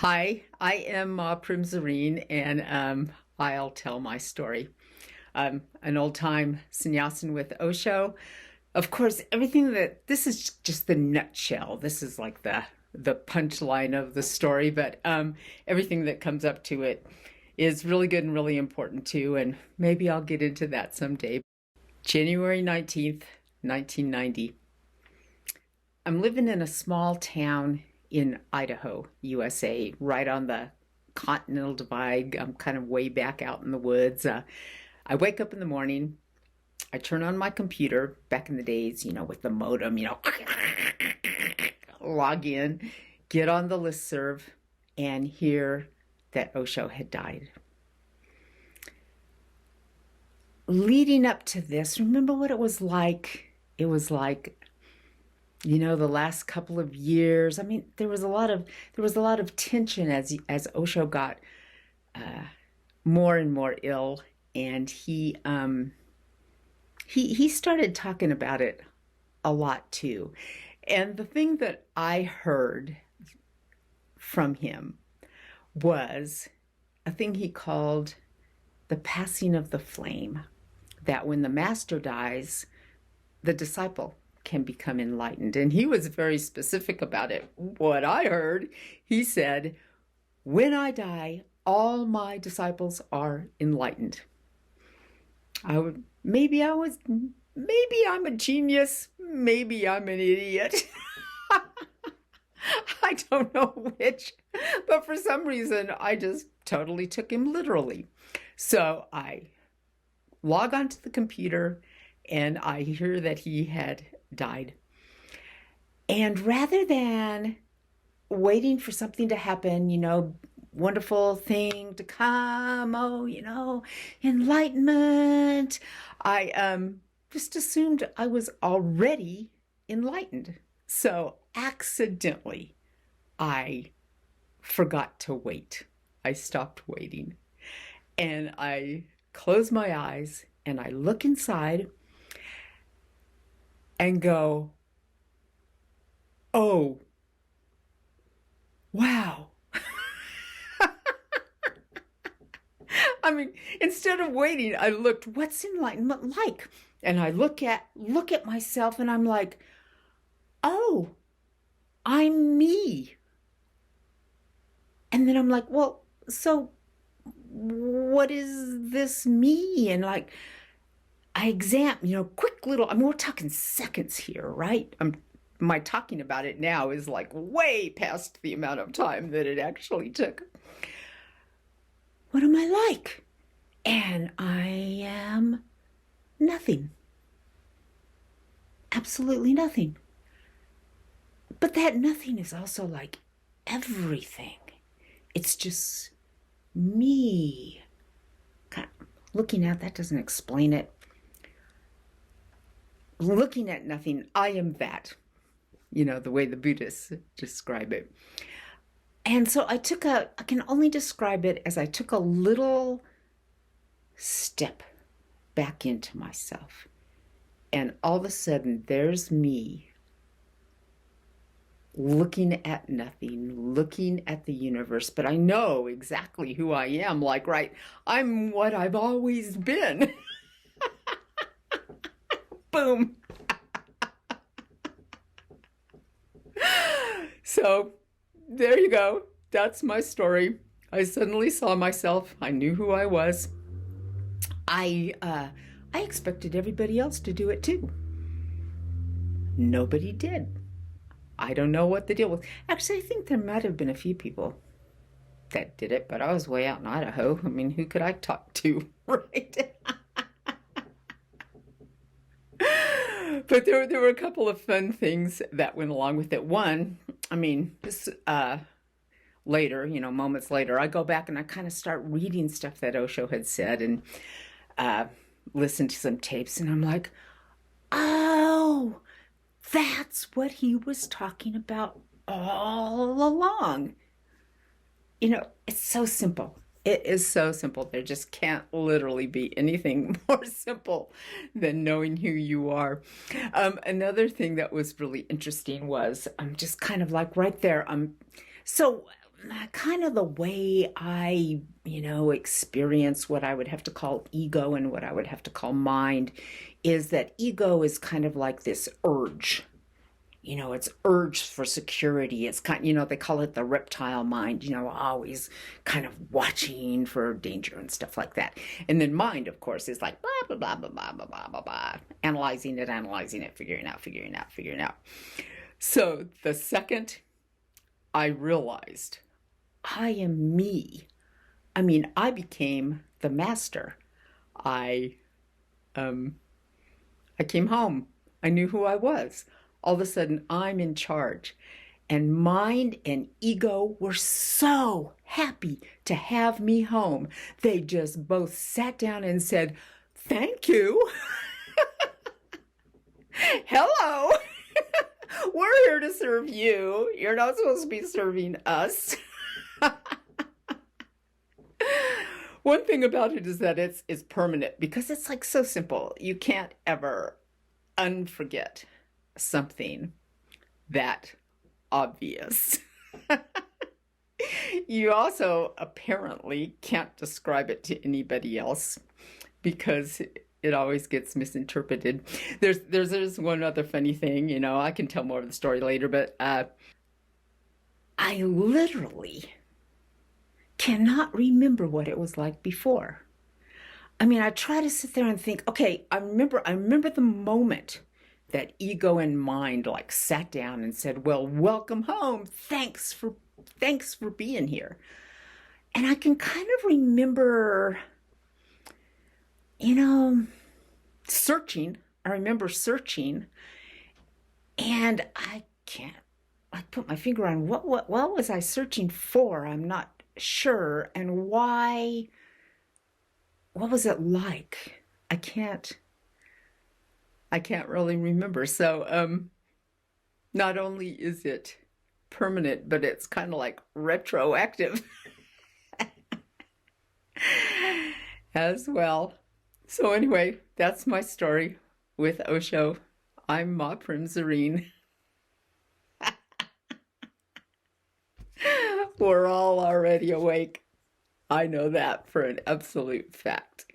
Hi, I am MaPremZareen, and I'll tell my story. I'm an old-time sannyasin with Osho. Of course, this is just the nutshell. This is like the punchline of the story, but everything that comes up to it is really good and really important too, and maybe I'll get into that someday. January 19th, 1990. I'm living in a small town in Idaho, USA, right on the Continental Divide. I'm kind of way back out in the woods. I wake up in the morning. I turn on my computer back in the days, with the modem, log in, get on the listserv, and hear that Osho had died. Leading up to this, remember what it was like? It was like the last couple of years. I mean, there was a lot of tension as Osho got more and more ill, and he started talking about it a lot too. And the thing that I heard from him was a thing he called the passing of the flame, that when the master dies, the disciple can become enlightened. And he was very specific about it. What I heard, he said, when I die, all my disciples are enlightened. Maybe I'm a genius, maybe I'm an idiot. I don't know which, but for some reason, I just totally took him literally. So I log onto the computer and I hear that he had died. And rather than waiting for something to happen, wonderful thing to come, enlightenment, I just assumed I was already enlightened. So accidentally, I forgot to wait. I stopped waiting. And I close my eyes and I look inside and go, oh, wow. I mean, instead of waiting, I looked, what's enlightenment like? And I look at myself and I'm like, oh, I'm me. And then I'm like, well, so what is this me? And like, I examine, quick little, I mean, we're talking seconds here, right? My talking about it now is like way past the amount of time that it actually took. What am I like? And I am nothing. Absolutely nothing. But that nothing is also like everything. It's just me. Kind of looking at that doesn't explain it. Looking at nothing, I am that, the way the Buddhists describe it. And so I can only describe it as I took a little step back into myself. And all of a sudden, there's me looking at nothing, looking at the universe, but I know exactly who I am. Like, right, I'm what I've always been. Boom. So there you go. That's my story. I suddenly saw myself. I knew who I was. I expected everybody else to do it too. Nobody did. I don't know what the deal was. Actually, I think there might have been a few people that did it, but I was way out in Idaho. I mean, who could I talk to, right? But there were a couple of fun things that went along with it. One, I mean, this later, moments later, I go back and I kind of start reading stuff that Osho had said and listen to some tapes, and I'm like, oh, that's what he was talking about all along. It's so simple. It is so simple. There just can't literally be anything more simple than knowing who you are. Another thing that was really interesting was just kind of like right there. So kind of the way I, experience what I would have to call ego and what I would have to call mind is that ego is kind of like this urge. It's urge for security. It's they call it the reptile mind, always kind of watching for danger and stuff like that. And then mind, of course, is like blah, blah, blah, blah, blah, blah, blah, blah, blah, analyzing it, figuring out. So the second I realized I am me, I became the master. I came home. I knew who I was. All of a sudden, I'm in charge. And mind and ego were so happy to have me home. They just both sat down and said, "Thank you." Hello. We're here to serve you. You're not supposed to be serving us. One thing about it is that it's permanent because it's like so simple. You can't ever unforget something that obvious. You also apparently can't describe it to anybody else because it always gets misinterpreted. There's one other funny thing, I can tell more of the story later, but I literally cannot remember what it was like before. I try to sit there and think, okay, I remember the moment that ego and mind like sat down and said, "Well, welcome home. Thanks for being here." And I can kind of remember, searching. I remember searching, and I can't put my finger on what was I searching for. I'm not sure. And why? What was it like? I can't really remember. So not only is it permanent, but it's kind of like retroactive as well. So anyway, that's my story with Osho. I'm MaPremZareen. We're all already awake. I know that for an absolute fact.